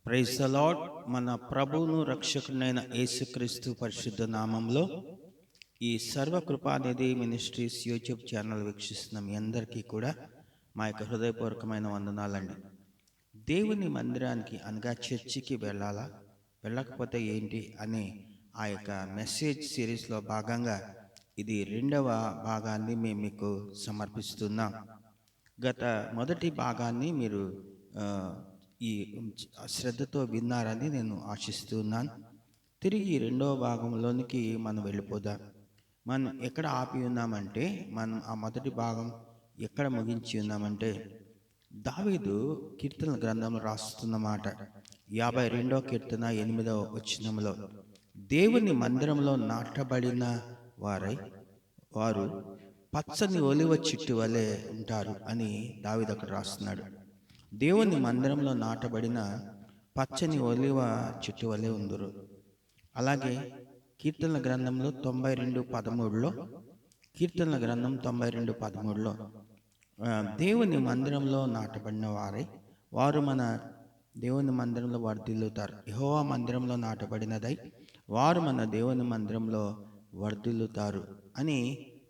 Praise the lord. మన ప్రభువును రక్షకునైన యేసుక్రీస్తు పరిశుద్ధ నామంలో ఈ సర్వకృపానిధి మినిస్ట్రీస్ యూట్యూబ్ ఛానల్ వీక్షిస్తున్న మీ అందరికీ కూడా మా యొక్క హృదయపూర్వకమైన వందనాలండి. దేవుని మందిరానికి అనగా చర్చికి వెళ్ళాలా, వెళ్ళకపోతే ఏంటి అనే ఆ యొక్క మెసేజ్ సిరీస్లో భాగంగా ఇది రెండవ భాగాన్ని మేము మీకు సమర్పిస్తున్నాం. గత మొదటి భాగాన్ని మీరు ఆ, ఈ శ్రద్ధతో విన్నారని నేను ఆశిస్తున్నాను. తిరిగి రెండవ భాగంలోనికి మనం వెళ్ళిపోదాం. మనం ఎక్కడ ఆపి ఉన్నామంటే, మనం ఆ మొదటి భాగం ఎక్కడ ముగించి ఉన్నామంటే, దావీదు కీర్తన గ్రంథంలో రాస్తున్నమాట 52వ కీర్తన 8వ వచనంలో, దేవుని మందిరంలో నాటబడిన వారు పచ్చని ఒలివ చెట్టు వలె ఉంటారు అని దావీదు అక్కడ రాస్తున్నాడు. దేవుని మందిరంలో నాటబడిన పచ్చని ఒలివ చెట్టు వలె ఉందరు. అలాగే కీర్తనల గ్రంథంలో 92:13లో, కీర్తనల గ్రంథం 92:13లో దేవుని మందిరంలో నాటబడిన వారు మన దేవుని మందిరంలో వర్ధిల్లుతారు. యెహోవా మందిరంలో నాటబడినదై వారు మన దేవుని మందిరంలో వర్ధిల్లుతారు అని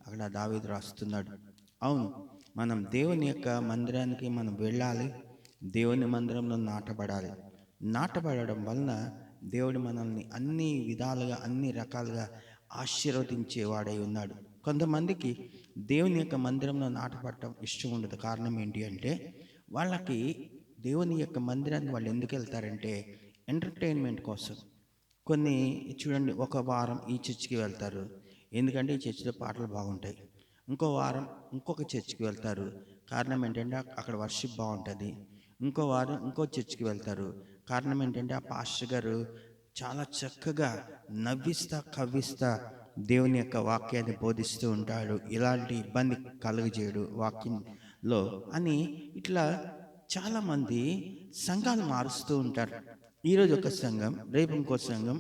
అక్కడ దావీదు రాస్తున్నాడు. అవును, మనం దేవుని యొక్క మందిరానికి మనం వెళ్ళాలి, దేవుని మందిరంలో నాటబడాలి. నాటబడడం వలన దేవుడు మనల్ని అన్ని విధాలుగా అన్ని రకాలుగా ఆశీర్వదించేవాడై ఉన్నాడు. కొంతమందికి దేవుని యొక్క మందిరంలో నాటపడటం ఇష్టం ఉండదు. కారణం ఏంటి అంటే, వాళ్ళకి దేవుని యొక్క మందిరానికి వాళ్ళు ఎందుకు వెళ్తారంటే ఎంటర్టైన్మెంట్ కోసం. కొన్ని చూడండి, ఒక వారం ఈ చర్చికి వెళ్తారు ఎందుకంటే ఈ చర్చిలో పాటలు బాగుంటాయి. ఇంకో వారం ఇంకొక చర్చికి వెళ్తారు, కారణం ఏంటంటే అక్కడ వర్షిప్ బాగుంటుంది. ఇంకో వారం ఇంకో చర్చికి వెళ్తారు, కారణం ఏంటంటే ఆ పాస్టర్ గారు చాలా చక్కగా నవ్విస్తా కవ్విస్తా దేవుని యొక్క వాక్యాన్ని బోధిస్తూ ఉంటాడు, ఇలాంటి ఇబ్బంది కలుగజేయడు వాక్యంలో అని. ఇట్లా చాలామంది సంఘాలు మారుస్తూ ఉంటారు. ఈరోజు ఒక సంఘం, రేపు ఇంకో సంఘం,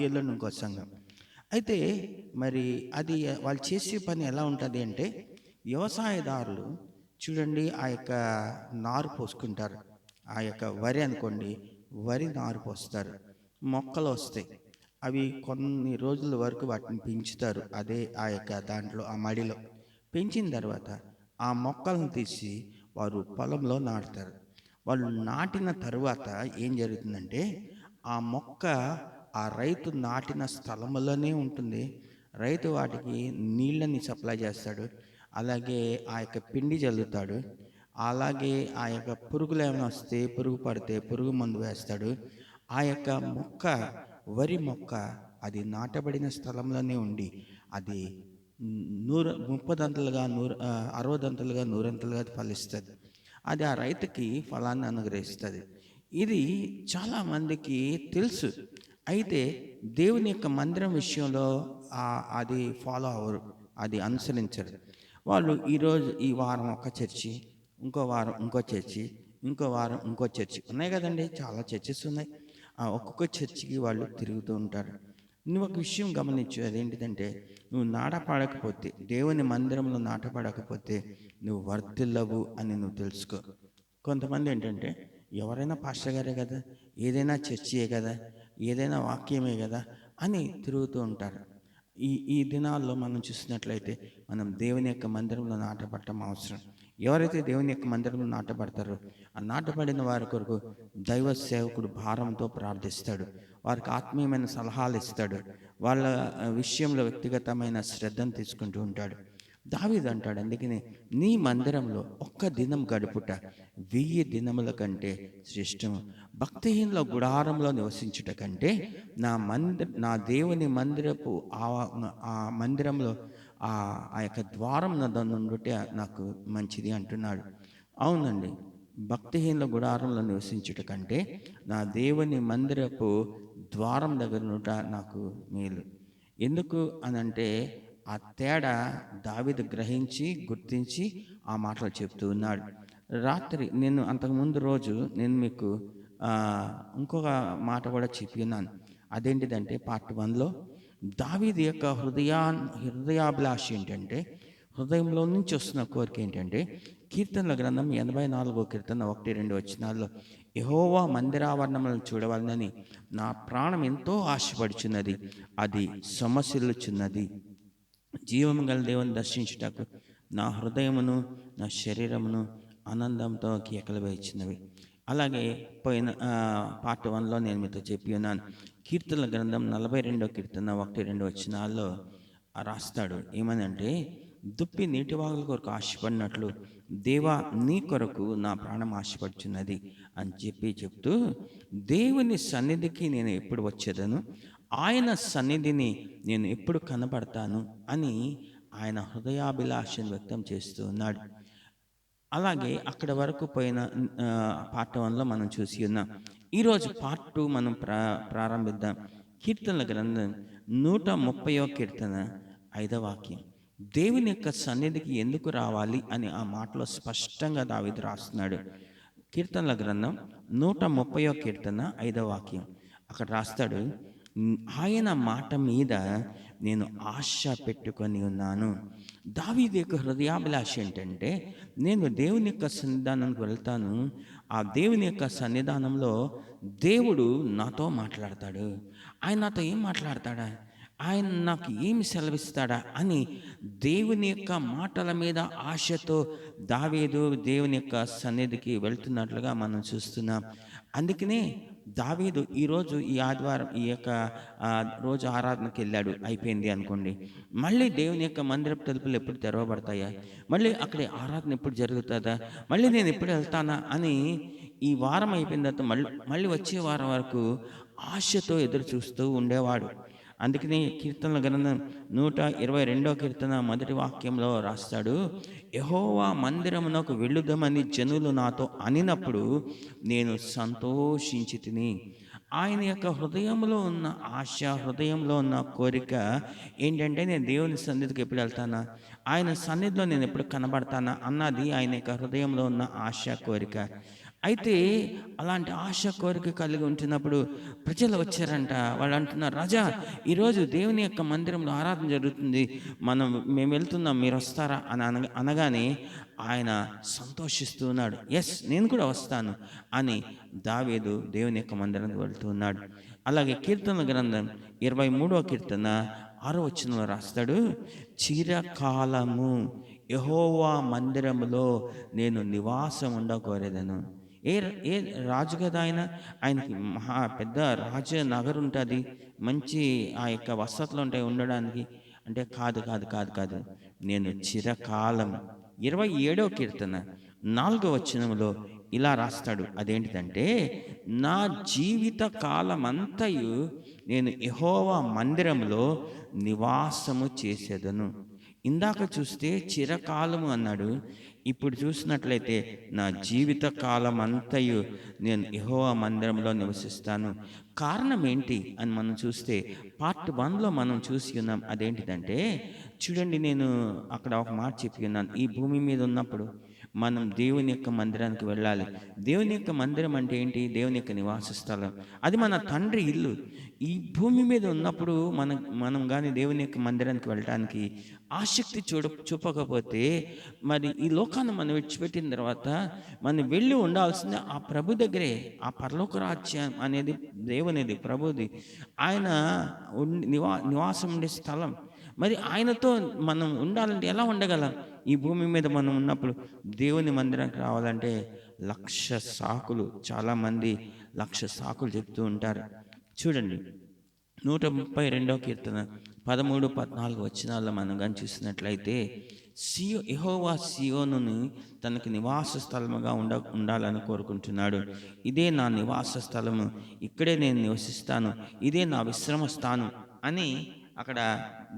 ఎల్లుండి ఇంకో సంఘం. అయితే మరి అది వాళ్ళు చేసే పని ఎలా ఉంటుంది అంటే, వ్యవసాయదారులు చూడండి, ఆ యొక్క నారు పోసుకుంటారు. ఆ యొక్క వరి అనుకోండి, వరి నారు పోస్తారు, మొక్కలు వస్తాయి. అవి కొన్ని రోజుల వరకు వాటిని పెంచుతారు. అదే ఆ యొక్క దాంట్లో ఆ మడిలో పెంచిన తర్వాత ఆ మొక్కలను తీసి వారు పొలంలో నాటుతారు. వాళ్ళు నాటిన తరువాత ఏం జరుగుతుందంటే, ఆ మొక్క ఆ రైతు నాటిన స్థలంలోనే ఉంటుంది. రైతు వాటికి నీళ్ళని సప్లై చేస్తాడు, అలాగే ఆ యొక్క పిండి చల్లుతాడు, అలాగే ఆ యొక్క పురుగులు ఏమైనా వస్తే, పురుగు పడితే పురుగు మందు వేస్తాడు. ఆ యొక్క మొక్క, వరి మొక్క, అది నాటబడిన స్థలంలోనే ఉండి అది 30 60 100 ఫలిస్తుంది. అది ఆ రైతుకి ఫలాన్ని అనుగ్రహిస్తుంది. ఇది చాలామందికి తెలుసు. అయితే దేవుని యొక్క మందిరం విషయంలో అది ఫాలో అవ్వరు, అది అనుసరించరు. వాళ్ళు ఈరోజు ఈ వారం ఒక చర్చి, ఇంకో వారం ఇంకో చర్చి, ఇంకో వారం ఇంకో చర్చి ఉన్నాయి కదండి, చాలా చర్చెస్ ఉన్నాయి. ఆ ఒక్కొక్క చర్చికి వాళ్ళు తిరుగుతూ ఉంటారు. నువ్వు ఒక విషయం గమనించు, అదేంటిదంటే, నువ్వు నాటపడకపోతే, దేవుని మందిరంలో నాటపడకపోతే నువ్వు వర్ధిల్లవు అని నువ్వు తెలుసుకో. కొంతమంది ఏంటంటే, ఎవరైనా పాస్టర్ గారే కదా, ఏదైనా చర్చియే కదా, ఏదైనా వాక్యమే కదా అని తిరుగుతూ ఉంటారు. ఈ ఈ దినాల్లో మనం చూసినట్లయితే, మనం దేవుని యొక్క మందిరంలో నాటపడటం అవసరం. ఎవరైతే దేవుని యొక్క మందిరంలో నాటపడతారో, ఆ నాటపడిన వారి కొరకు దైవ సేవకుడు భారంతో ప్రార్థిస్తాడు, వారికి ఆత్మీయమైన సలహాలు ఇస్తాడు, వాళ్ళ విషయంలో వ్యక్తిగతమైన శ్రద్ధను తీసుకుంటూ ఉంటాడు. దావీదు అంటాడు, అందుకని నీ మందిరంలో ఒక్క దినం గడుపుట 1000 దినముల కంటే శ్రేష్టము. భక్తిహీనుల గుడారంలో నివసించుట కంటే నా దేవుని మందిరపు ఆ మందిరంలో ఆ యొక్క ద్వారం నుండుటే నాకు మంచిది అంటున్నాడు. అవునండి, భక్తిహీనుల గుడారంలో నివసించుట కంటే నా దేవుని మందిరపు ద్వారం దగ్గర నుంట నాకు మేలు. ఎందుకు అనంటే, ఆ తేడా దావీదు గ్రహించి గుర్తించి ఆ మాటలు చెప్తూ ఉన్నాడు. రాత్రి నేను అంతకుముందు రోజు నేను మీకు ఇంకొక మాట కూడా చెప్పి ఉన్నాను. అదేంటిదంటే, పార్ట్ 1లో దావీదు యొక్క హృదయాభిలాష ఏంటంటే, హృదయంలో నుంచి వస్తున్న కోరిక ఏంటంటే, కీర్తనల గ్రంథం 84వ కీర్తన 1-2 వచనాల్లో, యెహోవా మందిరావరణములను చూడవలనని నా ప్రాణం ఎంతో ఆశపడుచున్నది, అది సొమ్మసిల్లుచున్నది. జీవము గల దేవుని దర్శించుటకు నా హృదయమును నా శరీరమును ఆనందంతో కేకలు వేయుచున్నవి. అలాగే పోయిన పార్ట్ 1లో నేను మీతో చెప్పి ఉన్నాను. కీర్తనల గ్రంథం 42 కీర్తన 1-2 వచనాల్లో రాస్తాడు ఏమనంటే, దుప్పి నీటివాగుల కొరకు ఆశపడినట్లు దేవా నీ కొరకు నా ప్రాణం ఆశపడుచున్నది అని చెప్తూ, దేవుని సన్నిధికి నేను ఎప్పుడు వచ్చేదను, ఆయన సన్నిధిని నేను ఎప్పుడు కనబడతాను అని ఆయన హృదయాభిలాషను వ్యక్తం చేస్తూ ఉన్నాడు. అలాగే అక్కడ వరకు పోయిన పార్ట్ 1లో మనం చూసి ఉన్నాం. ఈరోజు పార్ట్ 2 మనం ప్రారంభిద్దాం. కీర్తనల గ్రంథం 130వ కీర్తన 5వ వాక్యం. దేవుని యొక్క సన్నిధికి ఎందుకు రావాలి అని ఆ మాటలో స్పష్టంగా దావీదు రాస్తున్నాడు. కీర్తనల గ్రంథం 130వ కీర్తన 5వ వాక్యం. అక్కడ రాస్తాడు, ఆయన మాట మీద నేను ఆశ పెట్టుకొని ఉన్నాను. దావీదు యొక్క హృదయాభిలాష ఏంటంటే, నేను దేవుని యొక్క సన్నిధానానికి వెళ్తాను, ఆ దేవుని యొక్క సన్నిధానంలో దేవుడు నాతో మాట్లాడతాడు. ఆయన నాతో ఏం మాట్లాడతాడా, ఆయన నాకు ఏమి సెలవిస్తాడా అని దేవుని యొక్క మాటల మీద ఆశతో దావీదు దేవుని యొక్క సన్నిధికి వెళ్తున్నట్లుగా మనం చూస్తున్నాం. అందుకనే దావీదు ఈరోజు ఈ ఆదివారం ఈ యొక్క రోజు ఆరాధనకి వెళ్ళాడు, అయిపోయింది అనుకోండి. మళ్ళీ దేవుని యొక్క మందిరపు తలుపులు ఎప్పుడు తెరవబడతాయా, మళ్ళీ అక్కడ ఆరాధన ఎప్పుడు జరుగుతుందా, మళ్ళీ నేను ఎప్పుడు వెళ్తానా అని ఈ వారం అయిపోయిన తర్వాత మళ్ళీ వచ్చే వారం వరకు ఆశతో ఎదురు చూస్తూ ఉండేవాడు. అందుకని కీర్తనల గ్రంథం 122వ కీర్తన 1వ వాక్యంలో రాస్తాడు, యెహోవా మందిరమునకు వెళ్ళుదామని జనులు నాతో అనినప్పుడు నేను సంతోషించి తిని. ఆయన యొక్క హృదయంలో ఉన్న ఆశ, హృదయంలో ఉన్న కోరిక ఏంటంటే, నేను దేవుని సన్నిధికి ఎప్పుడు వెళ్తానా, ఆయన సన్నిధిలో నేను ఎప్పుడు కనబడతానా అన్నది ఆయన యొక్క హృదయంలో ఉన్న ఆశ, కోరిక. అయితే అలాంటి ఆశ, కోరిక కలిగి ఉంటున్నప్పుడు ప్రజలు వచ్చారంట. వాళ్ళు అంటున్నారు, రాజా ఈరోజు దేవుని యొక్క మందిరంలో ఆరాధన జరుగుతుంది, మేము వెళ్తున్నాం, మీరు వస్తారా అని అనగానే ఆయన సంతోషిస్తూ ఉన్నాడు. ఎస్, నేను కూడా వస్తాను అని దావీదు దేవుని యొక్క మందిరానికి వెళ్తూ ఉన్నాడు. అలాగే కీర్తన గ్రంథం 23వ కీర్తన 6వ వచనంలో రాస్తాడు, చిరకాలము యెహోవా మందిరములో నేను నివాసం ఉండకోరేదను. ఏ రాజు కదా ఆయనకి మహా పెద్ద రాజ నగరు ఉంటుంది, మంచి ఆ యొక్క వసతులు ఉంటాయి ఉండడానికి అంటే, కాదు, నేను చిరకాలం. 27వ కీర్తన 4వ వచనంలో ఇలా రాస్తాడు, అదేంటిదంటే, నా జీవిత కాలమంతయు నేను యెహోవా మందిరములో నివాసము చేసేదను. ఇందాక చూస్తే చిరకాలము అన్నాడు, ఇప్పుడు చూసినట్లయితే నా జీవిత కాలం అంతయు నేను యెహోవా మందిరంలో నివసిస్తాను. కారణం ఏంటి అని మనం చూస్తే పార్ట్ 1లో మనం చూసి ఉన్నాం. అదేంటిదంటే, చూడండి, నేను అక్కడ ఒక మాట చెప్పి ఉన్నాను, ఈ భూమి మీద ఉన్నప్పుడు మనం దేవుని యొక్క మందిరానికి వెళ్ళాలి. దేవుని యొక్క మందిరం అంటే ఏంటి, దేవుని యొక్క నివాస స్థలం, అది మన తండ్రి ఇల్లు. ఈ భూమి మీద ఉన్నప్పుడు మనం కానీ దేవుని యొక్క మందిరానికి వెళ్ళటానికి ఆసక్తి చూపకపోతే, మరి ఈ లోకాన్ని మనం విడిచిపెట్టిన తర్వాత మనం వెళ్ళి ఉండాల్సింది ఆ ప్రభు దగ్గరే. ఆ పరలోక రాజ్యం అనేది దేవునిది, ప్రభుది. ఆయన నివాసం ఉండే స్థలం. మరి ఆయనతో మనం ఉండాలంటే ఎలా ఉండగలం? ఈ భూమి మీద మనం ఉన్నప్పుడు దేవుని మందిరానికి రావాలంటే 1,00,000 సాకులు, చాలామంది 1,00,000 సాకులు చెప్తూ ఉంటారు. చూడండి, 132వ కీర్తన 13-14 వచనాల్లో మనం కానీ చూసినట్లయితే, యెహోవా సీయోనుని తనకు నివాస స్థలముగా ఉండాలని కోరుకుంటున్నాడు. ఇదే నా నివాస స్థలము, ఇక్కడే నేను నివసిస్తాను, ఇదే నా విశ్రమ స్థానం అని అక్కడ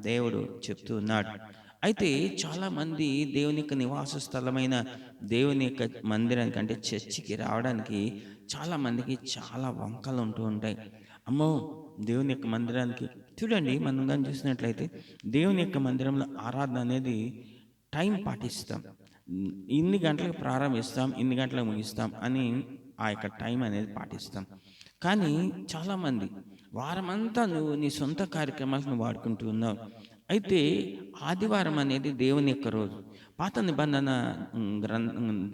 దేవుడు చెప్తూ ఉన్నాడు. అయితే చాలామంది దేవుని యొక్క నివాస స్థలమైన దేవుని యొక్క మందిరానికి అంటే చర్చికి రావడానికి చాలామందికి చాలా వంకలు ఉంటూ ఉంటాయి. అమ్మో, దేవుని యొక్క మందిరానికి చూడండి, మనం కానీ చూసినట్లయితే దేవుని యొక్క మందిరంలో ఆరాధన అనేది టైం పాటిస్తాం. ఇన్ని గంటలకు ప్రారంభిస్తాం, ఇన్ని గంటలకు ముగిస్తాం అని ఆ యొక్క టైం అనేది పాటిస్తాం. కానీ చాలామంది వారమంతా నువ్వు నీ సొంత కార్యక్రమాలను వాడుకుంటూ ఉన్నావు. అయితే ఆదివారం అనేది దేవుని యొక్క రోజు. పాత నిబంధన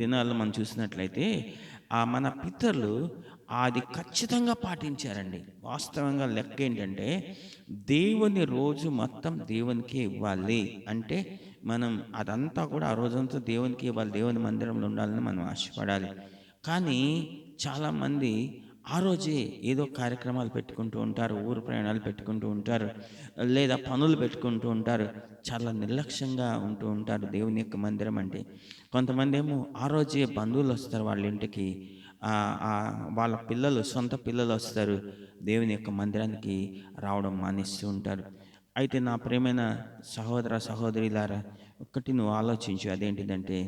దినాల్లో మనం చూసినట్లయితే మన పితరులు అది ఖచ్చితంగా పాటించారండి. వాస్తవంగా లెక్క ఏంటంటే, దేవుని రోజు మొత్తం దేవునికే ఇవ్వాలి. అంటే మనం అదంతా కూడా ఆ రోజంతా దేవునికే ఇవ్వాలి. దేవుని మందిరంలో ఉండాలని మనం ఆశపడాలి. కానీ చాలామంది ఆ రోజే ఏదో కార్యక్రమాలు పెట్టుకుంటూ ఉంటారు. ఊరు ప్రయాణాలు పెట్టుకుంటూ ఉంటారు. లేదా పనులు పెట్టుకుంటూ ఉంటారు. చాలా నిర్లక్ష్యంగా ఉంటూ ఉంటారు దేవుని యొక్క మందిరం అంటే. కొంతమందేమో ఆ రోజే బంధువులొస్తారు వాళ్ళ ఇంటికి. వాళ్ళ పిల్లలు, సొంత పిల్లలొస్తారు. దేవుని యొక్క మందిరానికి రావడం మానేస్తూ ఉంటారు. అయితే నా ప్రియమైన సహోదర, సహోదరులారా, ఒక్కటి నువ్వు ఆలోచించు. అదేంటిదంటే,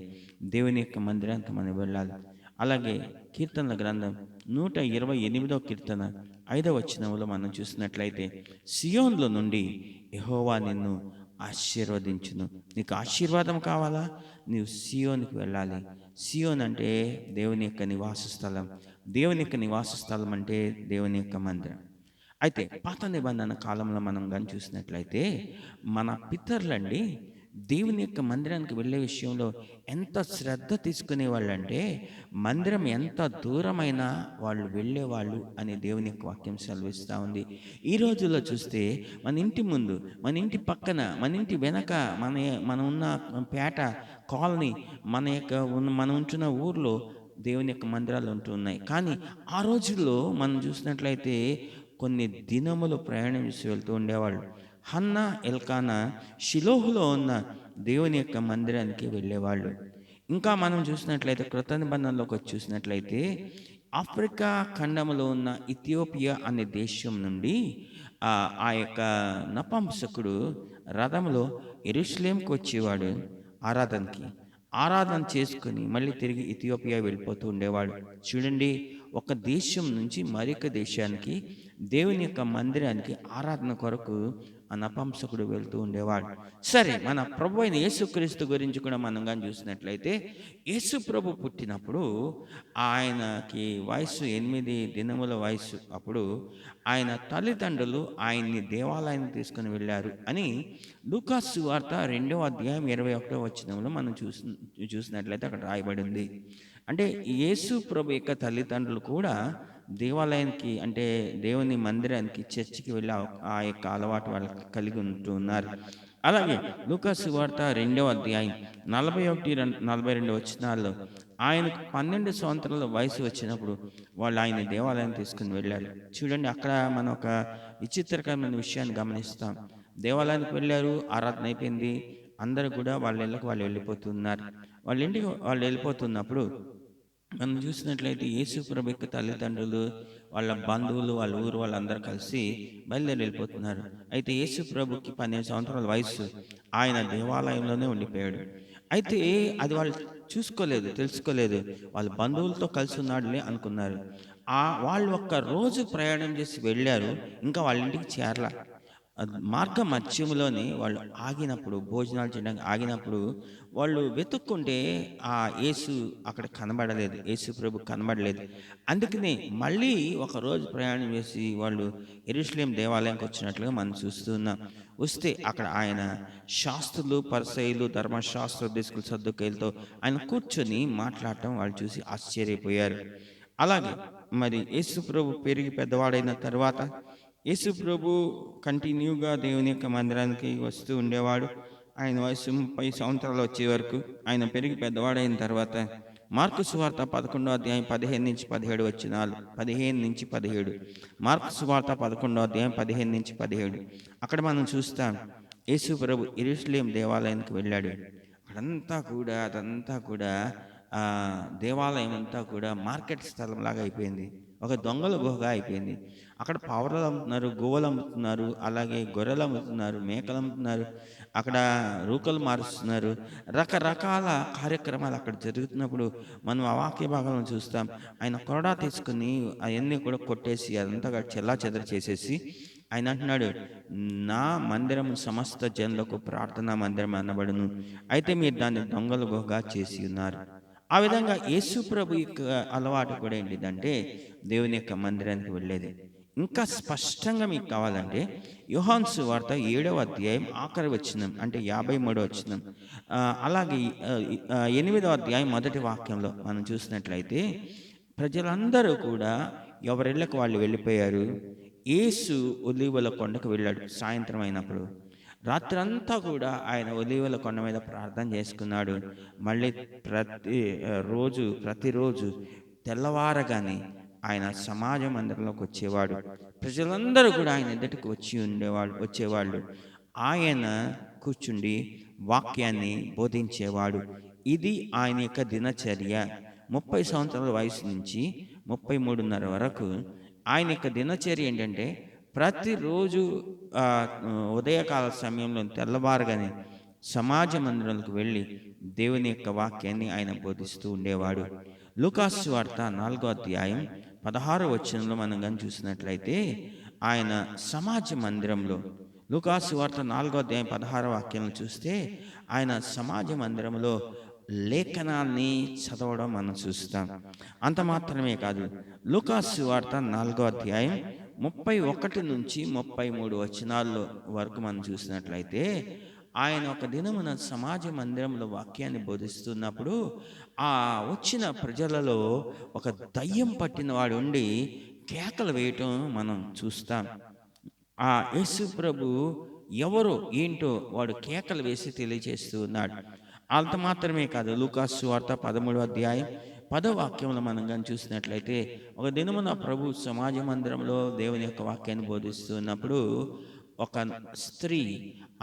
దేవుని యొక్క మందిరానికి మనం వెళ్ళాలి. అలాగే కీర్తనల గ్రంథం 128 కీర్తన 5వ వచనంలో మనం చూసినట్లయితే, సియోన్‌లో నుండి యెహోవా నిన్ను ఆశీర్వదించును. నీకు ఆశీర్వాదం కావాలా? నీవు సియోనుకి వెళ్ళాలి. సియోన్ అంటే దేవుని యొక్క నివాస స్థలం. దేవుని యొక్క నివాస స్థలం అంటే దేవుని యొక్క మందిరం. అయితే పాత నిబంధన కాలంలో మనం గాని చూసినట్లయితే, మన పితరులండి దేవుని యొక్క మందిరానికి వెళ్ళే విషయంలో ఎంత శ్రద్ధ తీసుకునేవాళ్ళంటే, మందిరం ఎంత దూరమైనా వాళ్ళు వెళ్ళేవాళ్ళు అని దేవుని యొక్క వాక్యం సెలవిస్తూ ఉంది. ఈ రోజుల్లో చూస్తే మన ఇంటి ముందు, మన ఇంటి పక్కన, మన ఇంటి వెనక, మనం ఉన్న పేట, కాలనీ, మనం ఉంటున్న ఊర్లో దేవుని యొక్క మందిరాలు ఉంటూ ఉన్నాయి. కానీ ఆ రోజుల్లో మనం చూసినట్లయితే కొన్ని దినములు ప్రయాణం చేసి వెళ్తూ ఉండేవాళ్ళు. హన్నా, ఎల్కానా షిలోహులో ఉన్న దేవుని యొక్క మందిరానికి వెళ్ళేవాళ్ళు. ఇంకా మనం చూసినట్లయితే కృత నిబంధనలోకి వచ్చి చూసినట్లయితే ఆఫ్రికా ఖండములో ఉన్న ఇథియోపియా అనే దేశం నుండి ఆ యొక్క నపుంసకుడు రథంలో యెరూషలేముకి వచ్చేవాడు ఆరాధనకి. ఆరాధన చేసుకొని మళ్ళీ తిరిగి ఇథియోపియా వెళ్ళిపోతూ ఉండేవాడు. చూడండి, ఒక దేశం నుంచి మరొక దేశానికి దేవుని యొక్క మందిరానికి ఆరాధన కొరకు ఆ నపుంసకుడు వెళ్తూ ఉండేవాడు. సరే, మన ప్రభు అయిన యేసుక్రీస్తు గురించి కూడా మనం గాని చూసినట్లయితే, యేసు ప్రభు పుట్టినప్పుడు ఆయనకి వయస్సు 8 దినముల వయస్సు. అప్పుడు ఆయన తల్లిదండ్రులు ఆయన్ని దేవాలయానికి తీసుకొని వెళ్ళారు అని లూకాసు సువార్త 2వ అధ్యాయం 21వ వచనంలో మనం చూసినట్లయితే అక్కడ రాయబడి ఉంది. అంటే యేసు ప్రభు యొక్క తల్లిదండ్రులు కూడా దేవాలయానికి, అంటే దేవుని మందిరానికి, చర్చికి వెళ్ళి ఆ యొక్క అలవాటు వాళ్ళకి కలిగి ఉంటూ ఉన్నారు. అలాగే లూకాసు సువార్త 2వ అధ్యాయం 41, 42 వచనాల్లో ఆయనకు 12 సంవత్సరాల వయసు వచ్చినప్పుడు వాళ్ళు ఆయన దేవాలయం తీసుకుని వెళ్ళారు. చూడండి, అక్కడ మనం ఒక విచిత్రకరమైన విషయాన్ని గమనిస్తాం. దేవాలయానికి వెళ్ళారు, ఆరాధన అయిపోయింది. అందరూ కూడా వాళ్ళ ఇళ్ళకి వాళ్ళు వెళ్ళిపోతున్నారు. వాళ్ళ ఇంటికి వాళ్ళు వెళ్ళిపోతున్నప్పుడు మనం చూసినట్లయితే యేసు ప్రభు యొక్క తల్లిదండ్రులు, వాళ్ళ బంధువులు, వాళ్ళ ఊరు వాళ్ళందరూ కలిసి బయలుదేరి వెళ్ళిపోతున్నారు. అయితే యేసు ప్రభుకి 12 సంవత్సరాల వయస్సు. ఆయన దేవాలయంలోనే ఉండిపోయాడు. అయితే అది వాళ్ళు చూసుకోలేదు, తెలుసుకోలేదు. వాళ్ళ బంధువులతో కలిసి ఉన్నాడులే అనుకున్నారు. వాళ్ళు ఒక్క రోజు ప్రయాణం చేసి వెళ్ళారు. ఇంకా వాళ్ళ ఇంటికి చేరల. మార్గ మధ్యములోనే వాళ్ళు ఆగినప్పుడు, భోజనాలు చేయడానికి ఆగినప్పుడు వాళ్ళు వెతుక్కుంటే యేసు అక్కడ కనబడలేదు. యేసు ప్రభు కనబడలేదు. అందుకనే మళ్ళీ ఒక రోజు ప్రయాణం చేసి వాళ్ళు యెరూషలేం దేవాలయానికి వచ్చినట్లుగా మనం చూస్తూ ఉన్నాం. వస్తే అక్కడ ఆయన శాస్త్రులు, పరిసయ్యులు, ధర్మశాస్త్రోపదేశకులు, సద్దూకయ్యులతో ఆయన కూర్చొని మాట్లాడటం వాళ్ళు చూసి ఆశ్చర్యపోయారు. అలాగే మరి యేసు ప్రభు పెరిగి పెద్దవాడైన తర్వాత యేసు ప్రభు కంటిన్యూగా దేవుని యొక్క మందిరానికి వస్తూ ఉండేవాడు. ఆయన వయసు 30 సంవత్సరాలు వచ్చే వరకు. ఆయన పెరిగి పెద్దవాడైన తర్వాత మార్కు సువార్త 11వ అధ్యాయం 15-17 వచనాలు, 15-17. మార్కు సువార్త 11వ అధ్యాయం 15-17. అక్కడ మనం చూస్తాం, యేసు ప్రభు యెరూషలేం దేవాలయానికి వెళ్ళాడు. అదంతా కూడా దేవాలయం అంతా కూడా మార్కెట్ స్థలం లాగా అయిపోయింది. ఒక దొంగల గుహగా అయిపోయింది. అక్కడ పావురాలు అమ్ముతున్నారు, గువ్వలు అమ్ముతున్నారు, అలాగే గొర్రెలు అమ్ముతున్నారు, మేకలు అమ్ముతున్నారు, అక్కడ రూకలు మారుస్తున్నారు. రకరకాల కార్యక్రమాలు అక్కడ జరుగుతున్నప్పుడు మనం ఆ వాక్య భాగంలో చూస్తాం. ఆయన కొరడా తీసుకుని అవన్నీ కూడా కొట్టేసి అదంతా చెల్లాచెదరు చేసేసి ఆయన అంటున్నాడు, నా మందిరం సమస్త జనులకు ప్రార్థనా మందిరం అనబడును, అయితే మీరు దాన్ని దొంగల గుహగా చేసి ఉన్నారు. ఆ విధంగా యేసు ప్రభు యొక్క అలవాటు కూడా ఏంటిదంటే దేవుని యొక్క మందిరానికి వెళ్ళేది. ఇంకా స్పష్టంగా మీకు కావాలంటే యోహాను సువార్త 7వ అధ్యాయం ఆఖరి వచనం, అంటే 53వ వచనం, అలాగే 8వ అధ్యాయం మొదటి వాక్యంలో మనం చూసినట్లయితే ప్రజలందరూ కూడా ఎవరిళ్ళకు వాళ్ళు వెళ్ళిపోయారు. యేసు ఒలీవల కొండకు వెళ్ళాడు సాయంత్రం అయినప్పుడు. రాత్రంతా కూడా ఆయన ఒలీవల కొండ మీద ప్రార్థన చేసుకున్నాడు. మళ్ళీ ప్రతిరోజు తెల్లవారగానే ఆయన సమాజ మందిరంలోకి వచ్చేవాడు. ప్రజలందరూ కూడా ఆయన ఎదుటికి వచ్చేవాళ్ళు. ఆయన కూర్చుండి వాక్యాన్ని బోధించేవాడు. ఇది ఆయన యొక్క దినచర్య. 30 సంవత్సరాల వయసు నుంచి 33.5 వరకు ఆయన యొక్క దినచర్య ఏంటంటే, ప్రతిరోజు ఉదయకాల సమయంలో తెల్లవారగానే సమాజ మందిరంలోకి వెళ్ళి దేవుని యొక్క వాక్యాన్ని ఆయన బోధిస్తూ ఉండేవాడు. లూకాసు వార్త 4వ అధ్యాయం 16వ వచనంలో మనం కానీ చూసినట్లయితే, ఆయన సమాజ మందిరంలో లూకాసు వార్త 4వ అధ్యాయం 16వ వాక్యాలను చూస్తే, ఆయన సమాజ మందిరంలో లేఖనాన్ని చదవడం మనం చూస్తాం. అంత మాత్రమే కాదు, లూకాసు వార్త 4వ అధ్యాయం 31 నుంచి 33 వచనాల్లో వరకు మనం చూసినట్లయితే, ఆయన ఒక దినమున సమాజ మందిరంలో వాక్యాన్ని బోధిస్తున్నప్పుడు ఆ వచ్చిన ప్రజలలో ఒక దయ్యం పట్టిన వాడు ఉండి కేకలు వేయటం మనం చూస్తాం. ఆ యేసు ప్రభు ఎవరో ఏంటో వాడు కేకలు వేసి తెలియజేస్తూ ఉన్నాడు. అంత మాత్రమే కాదు, లూకాసు వార్త 13వ అధ్యాయం 10వ వాక్యంలో మనం కానీ చూసినట్లయితే, ఒక దినమున ప్రభు సమాజ మందిరంలో దేవుని యొక్క వాక్యాన్ని బోధిస్తూ ఉన్నప్పుడు ఒక స్త్రీ,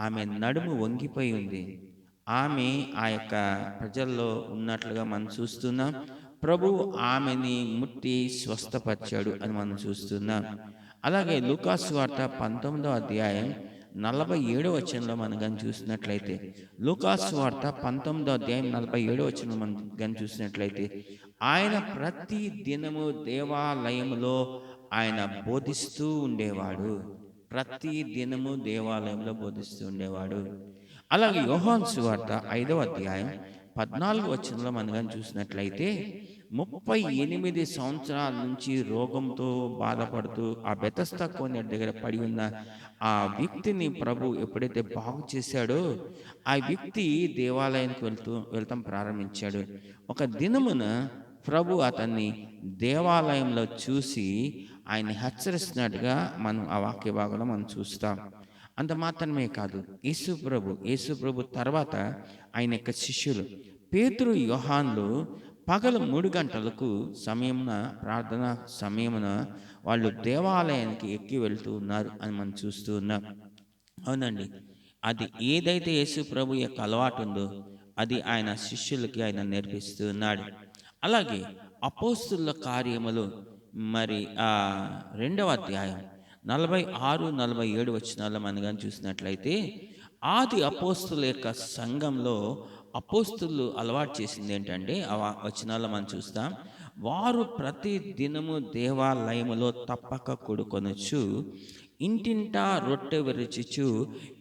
ఆమె నడుము వంగిపోయి ఉంది. ఆమె ఆ యొక్క ప్రజల్లో ఉన్నట్లుగా మనం చూస్తున్నాం. ప్రభు ఆమెని ముట్టి స్వస్థపరిచాడు అని మనం చూస్తున్నాం. అలాగే లూకాసు వార్త 19వ అధ్యాయం 47వ వచనంలో మనం కానీ చూసినట్లయితే, లూకాసు వార్త 19వ అధ్యాయం 47వ వచనంలో మనం కానీ చూసినట్లయితే, ఆయన ప్రతి దినము దేవాలయములో ఆయన బోధిస్తూ ఉండేవాడు. ప్రతి దినము దేవాలయంలో బోధిస్తూ ఉండేవాడు. అలాగే యోహాను సువార్త 5వ అధ్యాయం 14వ వచనంలో మనం కానీ చూసినట్లయితే, 38 సంవత్సరాల నుంచి రోగంతో బాధపడుతూ ఆ బెతస్దా కోనేరు దగ్గర పడి ఉన్న ఆ వ్యక్తిని ప్రభు ఎప్పుడైతే బాగు చేశాడో, ఆ వ్యక్తి దేవాలయానికి వెళ్తాం ప్రారంభించాడు. ఒక దినమున ప్రభు అతన్ని దేవాలయంలో చూసి ఆయన్ని హెచ్చరిస్తున్నట్టుగా మనం ఆ వాక్య భాగంలో మనం చూస్తాం. అంత మాత్రమే కాదు, యేసు ప్రభు తర్వాత ఆయన యొక్క శిష్యులు పేతురు, యోహాన్లు పగలు 3 గంటలకు సమయమున, ప్రార్థన సమయమున వాళ్ళు దేవాలయానికి ఎక్కి వెళ్తూ ఉన్నారు అని మనం చూస్తూ ఉన్నాం. అవునండి, అది ఏదైతే యేసు ప్రభు యొక్క అలవాటు ఉందో అది ఆయన శిష్యులకి ఆయన నేర్పిస్తూ ఉన్నాడు. అలాగే అపోస్తుల కార్యములు మరి 2వ అధ్యాయం 46-47 వచనాల్లో మనం కానీ చూసినట్లయితే, ఆది అపోస్తుల యొక్క సంఘంలో అపోస్తులు అలవాటు చేసింది ఏంటంటే, ఆ వచనాల్లో మనం చూస్తాం, వారు ప్రతి దినము దేవాలయములో తప్పక కూడుకొనొచ్చు, ఇంటింటా రొట్టె విరుచుచు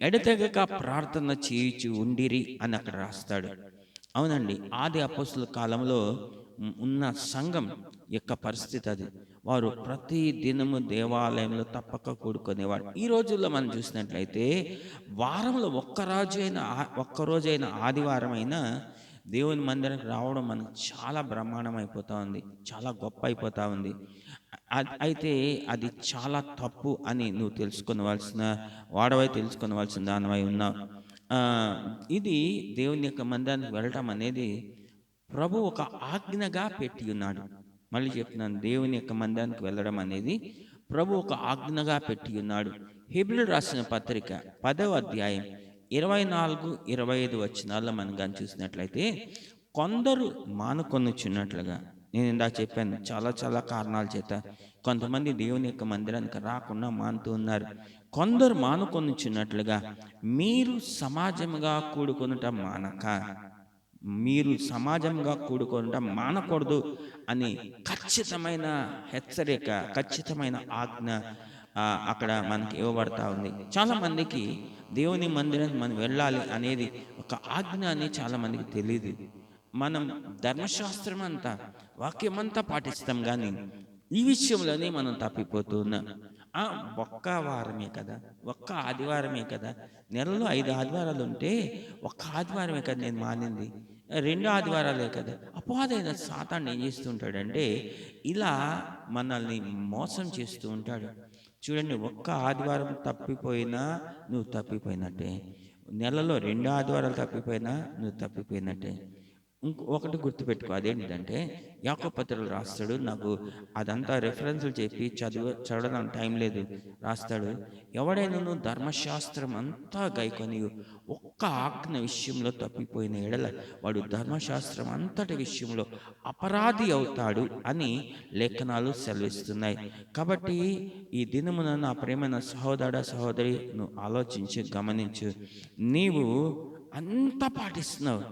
ఎడతెగక ప్రార్థన చేయుచు ఉండిరి అని అక్కడ రాస్తాడు. అవునండి, ఆది అపోస్తుల కాలంలో ఉన్న సంఘం యొక్క పరిస్థితి అది. వారు ప్రతి దినము దేవాలయంలో తప్పక కూడుకునేవాడు. ఈ రోజుల్లో మనం చూసినట్లయితే, వారంలో ఒక్కరోజైన ఆదివారం అయినా దేవుని మందిరానికి రావడం మనకు చాలా బ్రహ్మాండం అయిపోతూ ఉంది, చాలా గొప్ప అయిపోతూ ఉంది. అయితే అది చాలా తప్పు అని నువ్వు తెలుసుకొనవలసిన దానివై ఉన్నావు. ఇది దేవుని యొక్క మందిరానికి వెళ్ళటం అనేది ప్రభు ఒక ఆజ్ఞగా పెట్టి ఉన్నాడు. మళ్ళీ చెప్తున్నాను, దేవుని యొక్క మందిరానికి వెళ్ళడం అనేది ప్రభు ఒక ఆజ్ఞగా పెట్టి ఉన్నాడు. హెబ్రీయులకు రాసిన పత్రిక 10వ అధ్యాయం 24-25 వచనాల్లో మనం కానీ చూసినట్లయితే, కొందరు మానుకొనుచున్నట్లుగా, నేను ఇందాక చెప్పాను, చాలా కారణాల చేత కొంతమంది దేవుని యొక్క మందిరానికి రాకుండా మానుతూ ఉన్నారు. కొందరు మానుకొనుచున్నట్లుగా మీరు సమాజముగా కూడుకొనుట మానకూడదు అని ఖచ్చితమైన హెచ్చరిక, ఖచ్చితమైన ఆజ్ఞ అక్కడ మనకి ఇవ్వబడతా ఉంది. చాలా మందికి దేవుని మందిరానికి మనం వెళ్ళాలి అనేది ఒక ఆజ్ఞ అని చాలా మందికి తెలియదు. మనం ధర్మశాస్త్రం అంతా, వాక్యమంతా పాటిస్తాం, కానీ ఈ విషయంలోనే మనం తప్పిపోతూ ఉన్నాం. ఒక్క వారమే కదా, ఒక్క ఆదివారమే కదా, నెలలో 5 ఆదివారాలు ఉంటే ఒక్క ఆదివారమే కదా నేను మానింది, 2 ఆదివారాలే కదా! అపవాదైన సాతాను ఏం చేస్తూ ఉంటాడంటే, ఇలా మనల్ని మోసం చేస్తూ ఉంటాడు. చూడండి, ఒక్క ఆదివారం తప్పిపోయినా నువ్వు తప్పిపోయినట్టే. నెలలో 2 ఆదివారాలు తప్పిపోయినా నువ్వు తప్పిపోయినట్టే. ఒకటి గుర్తుపెట్టుకో, అదేంటిదంటే యాకోబు పత్రికలో రాస్తాడు. నాకు అదంతా రెఫరెన్స్‌లు చెప్పి చదవడానికి టైం లేదు. రాస్తాడు, ఎవడైనను ధర్మశాస్త్రం అంతా గైకొని ఒక్క ఆజ్ఞ విషయంలో తప్పిపోయిన ఎడల వాడు ధర్మశాస్త్రం అంతటి విషయంలో అపరాధి అవుతాడు అని లేఖనాలు సెలవిస్తున్నాయి. కాబట్టి ఈ దినమున నా ప్రియమైన సహోదర సహోదరి, నువ్వు ఆలోచించి గమనించు. నీవు అంతా పాటిస్తున్నావు,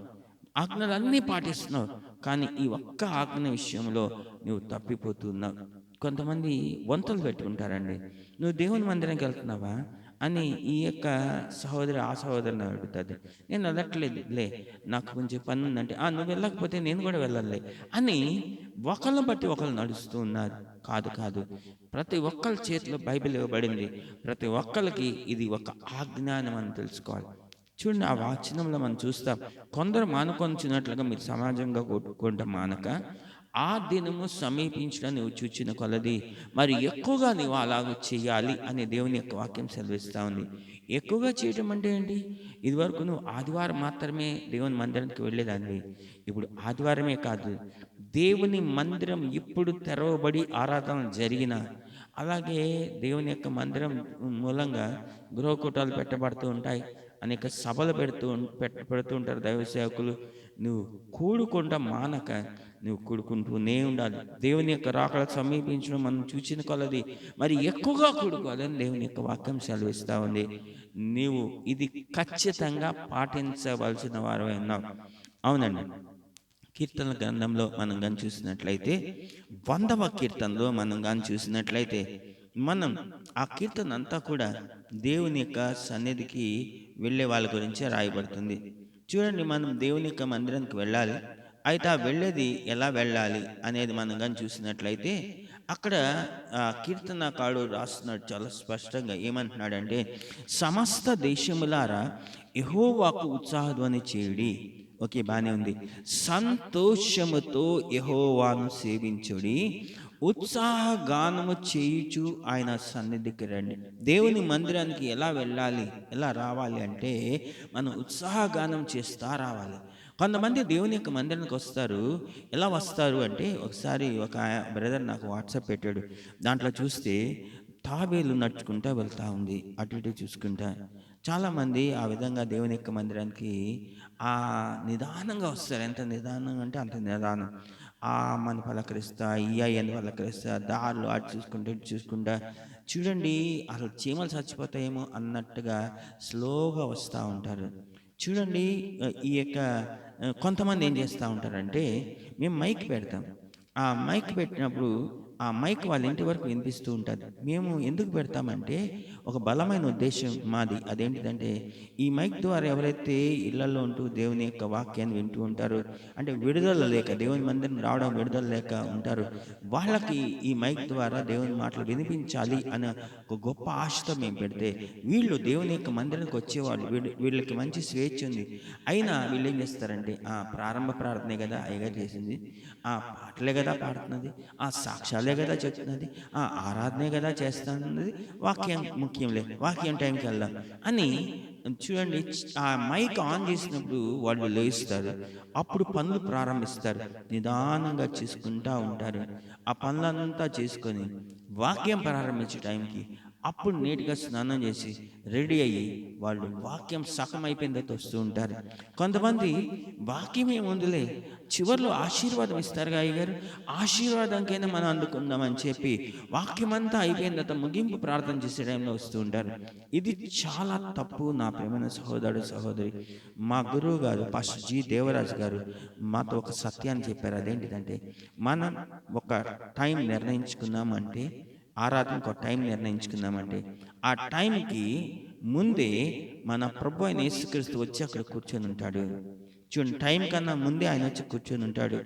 ఆజ్ఞలన్నీ పాటిస్తున్నావు, కానీ ఈ ఒక్క ఆజ్ఞ విషయంలో నువ్వు తప్పిపోతున్నావు. కొంతమంది వంతలు పెట్టుకుంటారండి. నువ్వు దేవుని మందిరానికి వెళ్తున్నావా అని ఈ యొక్క సహోదరి ఆ సహోదరిని అడుగుతుంది. నేను వెళ్ళట్లేదు లే, నాకు కొంచెం పని ఉందంటే, నువ్వు వెళ్ళకపోతే నేను కూడా వెళ్ళాలి అని ఒకళ్ళని బట్టి ఒకళ్ళు నడుస్తూ ఉన్నారు. కాదు కాదు, ప్రతి ఒక్కరి చేతిలో బైబిల్ ఇవ్వబడింది. ప్రతి ఒక్కరికి ఇది ఒక ఆజ్ఞానం అని తెలుసుకోవాలి. చూడండి, ఆ వాచనంలో మనం చూస్తాం, కొందరు మానుకొంచున్నట్లుగా మీరు సమాజంగా కొట్టుకుంటే మానక ఆ దినము సమీపించడం నువ్వు చూచిన కొలది మరి ఎక్కువగా నువ్వు అలాగ చేయాలి అని దేవుని యొక్క వాక్యం సెలవిస్తూ ఉంది. ఎక్కువగా చేయటం అంటే ఏంటి? ఇదివరకు నువ్వు ఆదివారం మాత్రమే దేవుని మందిరానికి వెళ్ళేదాన్ని. ఇప్పుడు ఆదివారమే కాదు, దేవుని మందిరం ఇప్పుడు తెరవబడి ఆరాధన జరిగిన, అలాగే దేవుని యొక్క మందిరం మూలంగా గృహకూటాలు పెట్టబడుతూ ఉంటాయి, అనేక సభలు పెడుతూ ఉంటారు దైవ సేవకులు. నువ్వు కూడుకుంటా మానక నువ్వు కూడుకుంటూనే ఉండాలి. దేవుని యొక్క రాకడ సమీపించడం మనం చూసిన కొలది మరి ఎక్కువగా కూడుకోవాలని దేవుని యొక్క వాక్యం సెలవిస్తూ ఉంది. నీవు ఇది ఖచ్చితంగా పాటించవలసిన వారు ఉన్నావు. అవునండి, కీర్తనల గ్రంథంలో మనం కానీ చూసినట్లయితే 100వ కీర్తనలో మనం కానీ చూసినట్లయితే మనం ఆ కీర్తన అంతా కూడా దేవుని యొక్క సన్నిధికి వెళ్ళే వాళ్ళ గురించే రాయబడుతుంది. చూడండి, మనం దేవుని యొక్క మందిరానికి వెళ్ళాలి. అయితే ఆ వెళ్ళేది ఎలా వెళ్ళాలి అనేది మనం కానీ చూసినట్లయితే అక్కడ కీర్తనకారుడు రాస్తున్నాడు చాలా స్పష్టంగా. ఏమంటున్నాడంటే, సమస్త దేశములారా యెహోవాకు ఉత్సాహధ్వని చేయుడి. ఓకే, బానే ఉంది. సంతోషముతో యెహోవాను సేవించుడి, ఉత్సాహగానము చేయుచు ఆయన సన్నిధికి రండి. దేవుని మందిరానికి ఎలా వెళ్ళాలి, ఎలా రావాలి అంటే మనం ఉత్సాహగానం చేస్తా రావాలి. కొంతమంది దేవుని యొక్క మందిరానికి వస్తారు. ఎలా వస్తారు అంటే, ఒకసారి ఒక బ్రదర్ నాకు వాట్సాప్ పెట్టాడు. దాంట్లో చూస్తే తాబేలు నడుచుకుంటా వెళ్తూ ఉంది, అటు ఇటు చూసుకుంటా. చాలామంది ఆ విధంగా దేవుని యొక్క మందిరానికి నిదానంగా వస్తారు. ఎంత నిదానంగా అంటే అంత నిదానం. మన పలకరిస్తా, అని పలకరిస్తా, దారిలో అటు చూసుకుంటా ఇటు చూసుకుంటా, చూడండి అసలు చీమలు చచ్చిపోతాయేమో అన్నట్టుగా స్లోగా వస్తూ ఉంటారు. చూడండి, ఈ యొక్క కొంతమంది ఏం చేస్తూ ఉంటారంటే, మేము మైక్ పెడతాం. ఆ మైక్ పెట్టినప్పుడు ఆ మైక్ వాళ్ళ ఇంటి వరకు వినిపిస్తూ ఉంటుంది. మేము ఎందుకు పెడతామంటే ఒక బలమైన ఉద్దేశం మాది. అదేంటిదంటే, ఈ మైక్ ద్వారా ఎవరైతే ఇళ్లలో ఉంటూ దేవుని యొక్క వాక్యాన్ని వింటూ ఉంటారో, అంటే విడుదల లేక దేవుని మందిరం రావడం విడుదల లేక ఉంటారు, వాళ్ళకి ఈ మైక్ ద్వారా దేవుని మాటలు వినిపించాలి అనే ఒక గొప్ప ఆశతో మేము పెడితే, వీళ్ళు దేవుని యొక్క మందిరానికి వచ్చేవాళ్ళు, వీళ్ళకి మంచి స్వేచ్ఛ ఉంది. అయినా వీళ్ళు ఏం చేస్తారంటే, ప్రారంభ ప్రార్థనే కదా అయ్యగారు చేసింది, పాటలే కదా పాడుతున్నది, సాక్ష్యాలే కదా చెప్తున్నది, ఆరాధనే కదా చేస్తున్నది, వాక్యం ముఖ్యంలే, వాక్యం టైంకి వెళ్దాం అని. చూడండి, ఆ మైక్ ఆన్ చేసినప్పుడు వాళ్ళు లేస్తారు. అప్పుడు పనులు ప్రారంభిస్తారు. నిదానంగా చేసుకుంటా ఉంటారు. ఆ పనులంతా చేసుకొని వాక్యం ప్రారంభించే టైంకి అప్పుడు నీట్గా స్నానం చేసి రెడీ అయ్యి వాళ్ళు వాక్యం సగం అయిపోయిందతో వస్తూ ఉంటారు. కొంతమంది వాక్యం ఏముందిలే, చివరిలో ఆశీర్వాదం ఇస్తారు అయ్యగారు, ఆశీర్వాదంకైనా మనం అందుకుందామని చెప్పి వాక్యం అంతా అయిపోయిన తర్వాత ముగింపు ప్రార్థన చేసే టైంలో వస్తూ ఉంటారు. ఇది చాలా తప్పు నా ప్రియమైన సహోదరుడు సహోదరి. మా గురువు గారు పాస్టర్ జి దేవరాజు గారు మాతో ఒక సత్యాన్ని చెప్పారు. అదేంటిదంటే, మనం ఒక టైం నిర్ణయించుకున్నామంటే, ఆరాధనకు ఒక టైం నిర్ణయించుకున్నామంటే, ఆ టైంకి ముందే మన ప్రభు అయిన యేసుక్రీస్తు వచ్చి అక్కడ కూర్చొని ఉంటాడు. చూడండి, టైం కన్నా ముందే ఆయన వచ్చి కూర్చొని ఉంటాడు.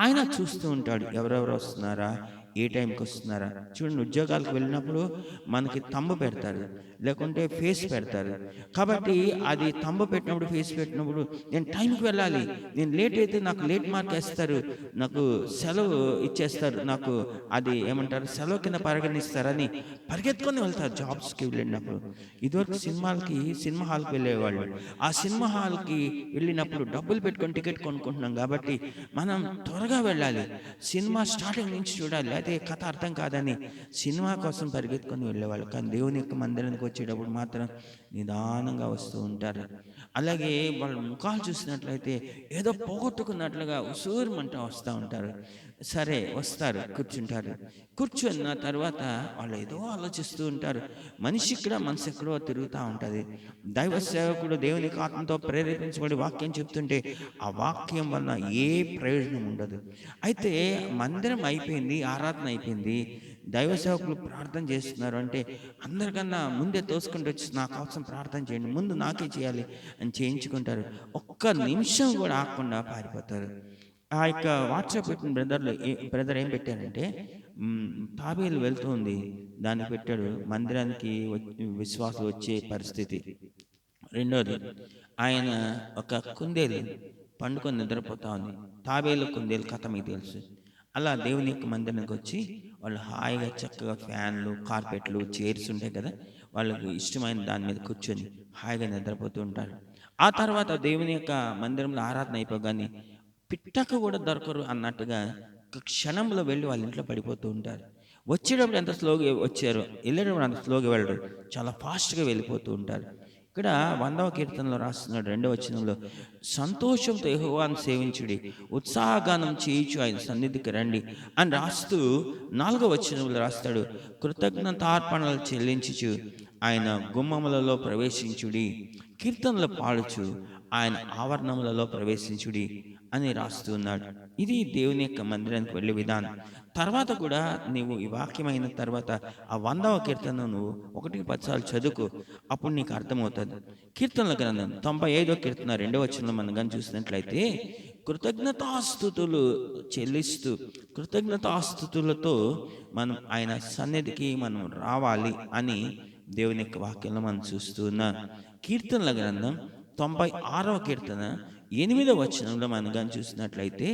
ఆయన చూస్తూ ఉంటాడు ఎవరెవరు వస్తున్నారా, ఏ టైంకి వస్తున్నారా? చూడండి, ఉద్యోగాలకు వెళ్ళినప్పుడు మనకి తంబు పెడతారు, లేకుంటే ఫేస్ పెడతారు. కాబట్టి అది తంబు పెట్టినప్పుడు, ఫేస్ పెట్టినప్పుడు నేను టైంకి వెళ్ళాలి, నేను లేట్ అయితే నాకు లేట్ మార్క్ వేస్తారు, నాకు సెలవు ఇచ్చేస్తారు, నాకు అది ఏమంటారు సెలవు కింద పరిగణిస్తారని పరిగెత్తుకొని వెళ్తారు జాబ్స్‌కి వెళ్ళినప్పుడు. ఇదివరకు సినిమా హాల్‌కి వెళ్ళేవాళ్ళు. ఆ సినిమా హాల్‌కి వెళ్ళినప్పుడు డబ్బులు పెట్టుకొని టికెట్ కొనుక్కుంటున్నాం కాబట్టి మనం త్వరగా వెళ్ళాలి. సినిమా స్టార్టింగ్ నుంచి చూడాలి. లేతే కథ అర్థం కాదని సినిమా కోసం పరిగెత్తుకొని వెళ్ళేవాళ్ళు. కానీ దేవుని యొక్క మందిరానికి వచ్చేటప్పుడు మాత్రం నిదానంగా వస్తూ ఉంటారు. అలాగే వాళ్ళ ముఖాలు చూసినట్లయితే ఏదో పోగొట్టుకున్నట్లుగా ఉసూరుమంటూ వస్తా ఉంటారు. సరే వస్తారు, కూర్చుంటారు. కూర్చున్న తర్వాత వాళ్ళు ఏదో ఆలోచిస్తూ ఉంటారు. మనిషి ఇక్కడ, మనసు ఎక్కడో తిరుగుతా ఉంటది. దైవ సేవకుడు దేవునికి ఆత్మతో ప్రేరేపించబడి వాక్యం చెప్తుంటే ఆ వాక్యం వలన ఏ ప్రయోజనం ఉండదు. అయితే మందిరం అయిపోయింది, ఆరాధన అయిపోయింది. దైవ సేవకులు ప్రార్థన చేస్తున్నారు అంటే అందరికన్నా ముందే తోసుకుంటూ వచ్చి నా కోసం ప్రార్థన చేయండి, ముందు నాకే చేయాలి అని చేయించుకుంటారు. ఒక్క నిమిషం కూడా ఆగకుండా పారిపోతారు. ఆ యొక్క వాట్సాప్ పెట్టిన బ్రదర్ ఏం పెట్టారంటే, తాబేలు వెళ్తూ ఉంది, దానికి పెట్టాడు మందిరానికి విశ్వాసులు వచ్చే పరిస్థితి. రెండోది, ఆయన ఒక కుందేలు పండుకొని నిద్రపోతా ఉంది. తాబేలు కుందేలు కథ మీకు తెలుసు. అలా దేవుని యొక్క మందిరానికి వచ్చి వాళ్ళు హాయిగా చక్కగా ఫ్యాన్లు, కార్పెట్లు, చైర్స్ ఉంటాయి కదా, వాళ్ళకు ఇష్టమైన దాని మీద కూర్చొని హాయిగా నిద్రపోతూ ఉంటారు. ఆ తర్వాత దేవుని యొక్క మందిరంలో ఆరాధన అయిపోగానే పిట్టకు కూడా దొరకరు అన్నట్టుగా ఒక క్షణంలో వెళ్ళి వాళ్ళ ఇంట్లో పడిపోతూ ఉంటారు. వచ్చేటప్పుడు ఎంత స్లోగా వచ్చారో, వెళ్ళేటప్పుడు అంత స్లోగా వెళ్ళరు, చాలా ఫాస్ట్‌గా వెళ్ళిపోతూ ఉంటారు. ఇక్కడ 100వ కీర్తనలో రాస్తున్నాడు, 2వ వచనంలో, సంతోషంతో యెహోవాను సేవించుడి, ఉత్సాహగానం చేయుచు ఆయన సన్నిధికి రండి అని రాస్తూ 4వ వచనంలో రాస్తాడు, కృతజ్ఞతార్పణలు చెల్లించుచు ఆయన గుమ్మములలో ప్రవేశించుడి, కీర్తనలు పాడుచు ఆయన ఆవరణములలో ప్రవేశించుడి అని రాస్తూ ఉన్నాడు. ఇది దేవుని యొక్క మందిరానికి వెళ్ళే విధానం. తర్వాత కూడా నీవు ఈ వాక్యమైన తర్వాత ఆ 100వ కీర్తన నువ్వు 1-10 సార్లు చదువుకో, అప్పుడు నీకు అర్థమవుతుంది. కీర్తనల గ్రంథం 95వ కీర్తన 2వ వచనంలో మనం కానీ చూసినట్లయితే, కృతజ్ఞతాస్తుతులు చెల్లిస్తూ కృతజ్ఞతాస్తుతులతో మనం ఆయన సన్నిధికి మనం రావాలి అని దేవుని యొక్క వాక్యంలో మనం చూస్తూ ఉన్నాం. కీర్తనల గ్రంథం 96వ కీర్తన 8వ వచనంలో మనం కానీ చూసినట్లయితే,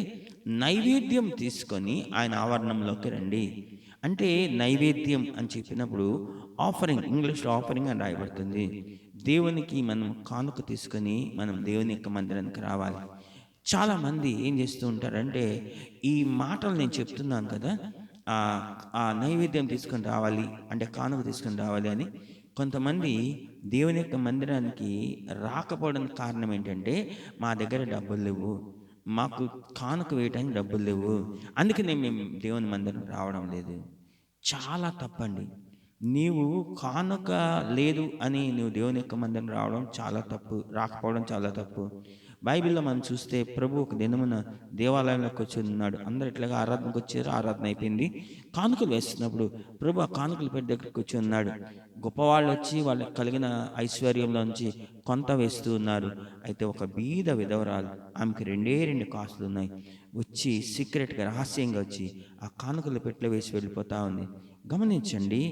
నైవేద్యం తీసుకొని ఆయన ఆవరణంలోకి రండి. అంటే నైవేద్యం అని చెప్పినప్పుడు ఆఫరింగ్, ఇంగ్లీష్లో ఆఫరింగ్ అని రాయబడుతుంది. దేవునికి మనం కానుక తీసుకొని మనం దేవుని యొక్క మందిరానికి రావాలి. చాలామంది ఏం చేస్తూ ఉంటారంటే, ఈ మాటలు నేను చెప్తున్నాను కదా, ఆ నైవేద్యం తీసుకొని రావాలి అంటే కానుక తీసుకొని రావాలి అని కొంతమంది దేవుని యొక్క మందిరానికి రాకపోవడానికి కారణం ఏంటంటే, మా దగ్గర డబ్బులు లేవు, మాకు కానుక వేయటానికి డబ్బులు లేవు, అందుకనే మేము దేవుని మందిరం రావడం లేదు. చాలా తప్పండి. నీవు కానుక లేదు అని నువ్వు దేవుని యొక్క మందిరం రావడం చాలా తప్పు, రాకపోవడం చాలా తప్పు. బైబిల్‌లో మనం చూస్తే ప్రభు ఒక దినమున దేవాలయంలోకి వచ్చి ఉన్నాడు. అందరూ ఇట్లాగా ఆరాధనకు వచ్చారు, ఆరాధన అయిపోయింది. కానుకలు వేస్తున్నప్పుడు ప్రభు ఆ కానుకల పెట్టి దగ్గరికి వచ్చి ఉన్నాడు. గొప్పవాళ్ళు వచ్చి వాళ్ళకి కలిగిన ఐశ్వర్యంలోంచి కొంత వేస్తూ ఉన్నారు. అయితే ఒక బీద విధవరాలు, ఆమెకి 2 కాసులు ఉన్నాయి, వచ్చి సీక్రెట్‌గా రహస్యంగా వచ్చి ఆ కానుకల పెట్టెలో వేసి వెళ్ళిపోతా ఉంది. గమనించండి,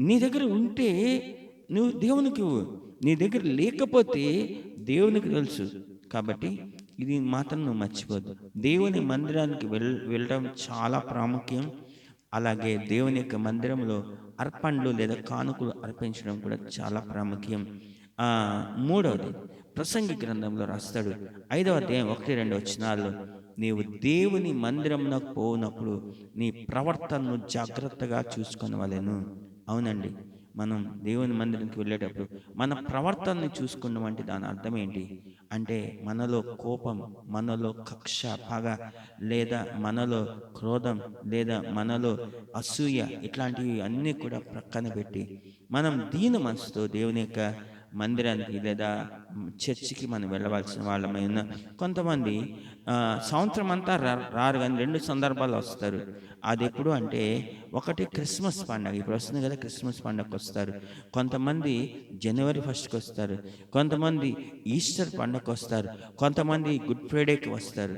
నీ దగ్గర ఉంటే నువ్వు దేవునికి ఇవ్వు, నీ దగ్గర లేకపోతే దేవునికి తెలుసు. కాబట్టి ఇది మాత్రం నువ్వు మర్చిపోద్దు. దేవుని మందిరానికి వెళ్ళడం చాలా ప్రాముఖ్యం. అలాగే దేవుని యొక్క మందిరంలో అర్పణలు లేదా కానుకలు అర్పించడం కూడా చాలా ప్రాముఖ్యం. మూడవది, ప్రసంగి గ్రంథంలో రాస్తాడు 5వ అధ్యాయం 1-2 వచనాల్లో, నీవు దేవుని మందిరంలోకి పోనప్పుడు నీ ప్రవర్తనను జాగ్రత్తగా చూసుకొనవలెను. అవునండి, మనం దేవుని మందిరానికి వెళ్ళేటప్పుడు మన ప్రవర్తనని చూసుకున్నాం అంటే దాని అర్థం ఏంటి అంటే, మనలో కోపం, మనలో కక్ష, పగ, లేదా మనలో క్రోధం, లేదా మనలో అసూయ, ఇట్లాంటివి అన్నీ కూడా ప్రక్కన పెట్టి మనం దీన మనసుతో దేవుని యొక్క మందిరానికి లేదా చర్చికి మనం వెళ్ళవలసిన వాళ్ళమై ఉన్నాం. కొంతమంది సంవత్సరం అంతా రారు, కానీ 2 సందర్భాలు వస్తారు. అది ఎప్పుడు అంటే, ఒకటి క్రిస్మస్ పండుగ, ఇప్పుడు వస్తుంది కదా, క్రిస్మస్ పండుగకి వస్తారు. కొంతమంది జనవరి 1కి వస్తారు, కొంతమంది ఈస్టర్ పండుగకి వస్తారు, కొంతమంది గుడ్ ఫ్రైడేకి వస్తారు.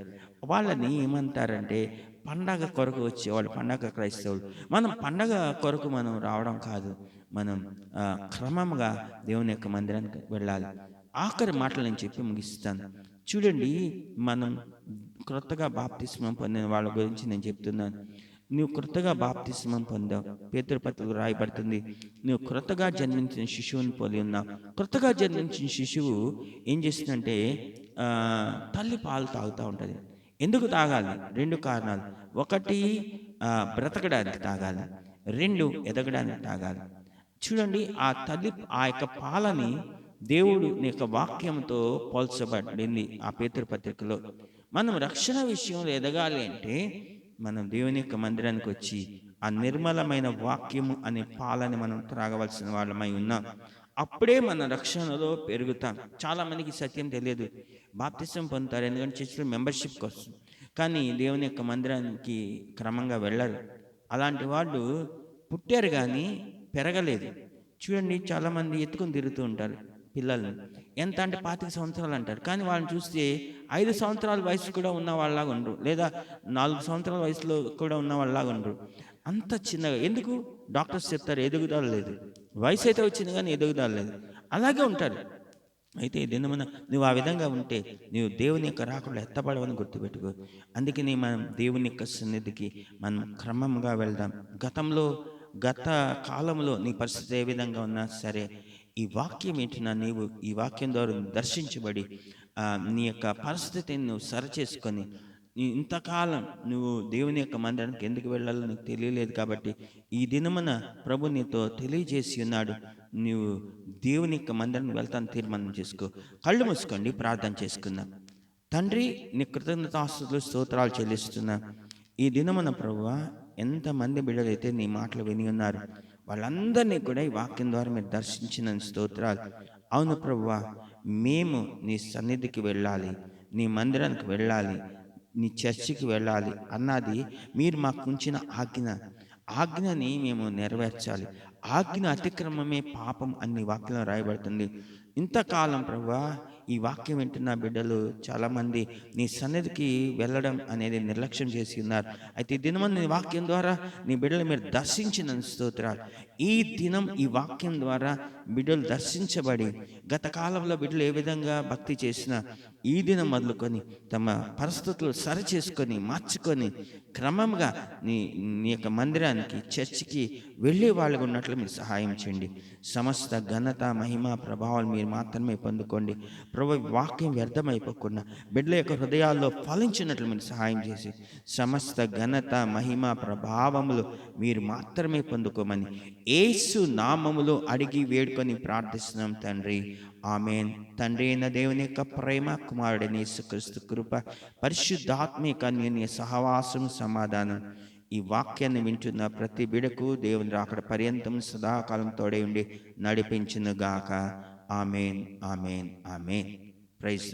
వాళ్ళని ఏమంటారంటే పండగ కొరకు వచ్చేవాళ్ళు, పండగ క్రైస్తవులు. మనం పండగ కొరకు మనం రావడం కాదు, మనం క్రమంగా దేవుని యొక్క మందిరానికి వెళ్ళాలి. ఆఖరి మాటలు నేను చెప్పి ముగిస్తాను. చూడండి, మనం క్రొత్తగా బాప్తిస్మం పొందిన వాళ్ళ గురించి నేను చెప్తున్నాను. నువ్వు క్రొత్తగా బాప్తిస్మం పొందావు, పేతురు పత్రికలో రాయబడుతుంది, నువ్వు క్రొత్తగా జన్మించిన శిశువుని పోలి ఉన్నావు. క్రొత్తగా జన్మించిన శిశువు ఏం చేస్తుందంటే తల్లి పాలు తాగుతూ ఉంటుంది. ఎందుకు తాగాలి? 2 కారణాలు. ఒకటి, బ్రతకడానికి తాగాలి. 2, ఎదగడానికి తాగాలి. చూడండి, ఆ తల్లి ఆ యొక్క పాలని దేవుడు నీ యొక్క వాక్యంతో పోల్చబడింది ఆ పేతురు పత్రికలో. మనం రక్షణ విషయంలో ఎదగాలి అంటే మనం దేవుని యొక్క మందిరానికి వచ్చి ఆ నిర్మలమైన వాక్యము అనే పాలని మనం త్రాగవలసిన వాళ్ళమై ఉన్నాం. అప్పుడే మన రక్షణలో పెరుగుతాం. చాలా మందికి సత్యం తెలియదు. బాప్తిసం పొందుతారు ఎందుకంటే చర్చిలో మెంబర్షిప్కి వస్తుంది, కానీ దేవుని యొక్క మందిరానికి క్రమంగా వెళ్ళరు. అలాంటి వాళ్ళు పుట్టారు కానీ పెరగలేదు. చూడండి, చాలామంది ఎత్తుకొని తిరుగుతూ ఉంటారు పిల్లల్ని. ఎంత అంటే 25 సంవత్సరాలు అంటారు, కానీ వాళ్ళని చూస్తే 5 సంవత్సరాల వయసు కూడా ఉన్న వాళ్ళలాగా ఉండరు, లేదా 4 సంవత్సరాల వయసులో కూడా ఉన్న వాళ్ళలాగా ఉండరు. అంత చిన్నగా ఎందుకు? డాక్టర్స్ చెప్తారు ఎదుగుదల లేదు. వయసు అయితే వచ్చింది కానీ ఎదుగుదల లేదు, అలాగే ఉంటారు. అయితే దినమున నువ్వు ఆ విధంగా ఉంటే నువ్వు దేవుని యొక్క రాకుండా ఎత్తపడవని గుర్తుపెట్టుకో. అందుకని మనం దేవుని యొక్క సన్నిధికి మనం క్రమంగా వెళ్దాం. గత కాలంలో నీ పరిస్థితి ఏ విధంగా ఉన్నా సరే, ఈ వాక్యం ఏంటినా నీవు ఈ వాక్యం ద్వారా దర్శించబడి నీ యొక్క పరిస్థితిని నువ్వు సరిచేసుకొని, ఇంతకాలం నువ్వు దేవుని యొక్క మందిరానికి ఎందుకు వెళ్ళాలో నీకు తెలియలేదు కాబట్టి ఈ దినమున ప్రభు నీతో తెలియజేసి ఉన్నాడు. నువ్వు దేవుని యొక్క మందిరానికి వెళ్తాను తీర్మానం చేసుకో. కళ్ళు మూసుకోండి, ప్రార్థన చేసుకుందాం. తండ్రి, నీ కృతజ్ఞతాస్తుతులు స్తోత్రాలు చెల్లిస్తున్నా. ఈ దినమున ప్రభువా, ఎంతమంది బిడ్డలైతే నీ మాటలు విని ఉన్నారు, వాళ్ళందరినీ కూడా ఈ వాక్యం ద్వారా మీరు దర్శించిన స్తోత్రాలు. అవును ప్రభువా, మేము నీ సన్నిధికి వెళ్ళాలి, నీ మందిరానికి వెళ్ళాలి, నీ చర్చికి వెళ్ళాలి అన్నది మీరు మాకు ఉంచిన ఆజ్ఞని మేము నెరవేర్చాలి. ఆజ్ఞ అతిక్రమమే పాపం అని వాక్యంలో రాయబడుతుంది. ఇంతకాలం ప్రభువా, ఈ వాక్యం వింటున్న బిడ్డలు చాలామంది నీ సన్నిధికి వెళ్ళడం అనేది నిర్లక్ష్యం చేసి ఉన్నారు. అయితే ఈ దినం నీ వాక్యం ద్వారా నీ బిడ్డలు మీరు దర్శించిన స్తోత్రాలు. ఈ దినం ఈ వాక్యం ద్వారా బిడ్డలు దర్శించబడి, గత కాలంలో బిడ్డలు ఏ విధంగా భక్తి చేసినా ఈ దినం మొదలుకొని తమ పరిస్థితులు సరిచేసుకొని మార్చుకొని క్రమంగా నీ నీ యొక్క మందిరానికి చర్చికి వెళ్ళే వాళ్ళగా ఉన్నట్లు మీరు సహాయం చేయండి. సమస్త ఘనత మహిమ ప్రభావాలు మీరు మాత్రమే పొందుకోండి ప్రభు. వాక్యం వ్యర్థమైపోకుండా బిడ్డల యొక్క హృదయాల్లో ఫలించినట్లు మీరు సహాయం చేసి సమస్త ఘనత మహిమ ప్రభావములు మీరు మాత్రమే పొందుకోమని యేసు నామములో అడిగి వేడుకొని ప్రార్థిస్తున్నాం తండ్రి, ఆమేన్. తండ్రి అయిన దేవుని యొక్క ప్రేమ, కుమారుడైన యేసుక్రీస్తు కృప, పరిశుద్ధాత్మిక అన్యోన్య సహవాసం, సమాధానం ఈ వాక్యాన్ని వింటున్న ప్రతి బిడకు దేవుని రాకడ పర్యంతం సదాకాలం తోడై ఉండి నడిపించును గాక. ఆమేన్, ఆమేన్, ఆమేన్. ప్రైజ్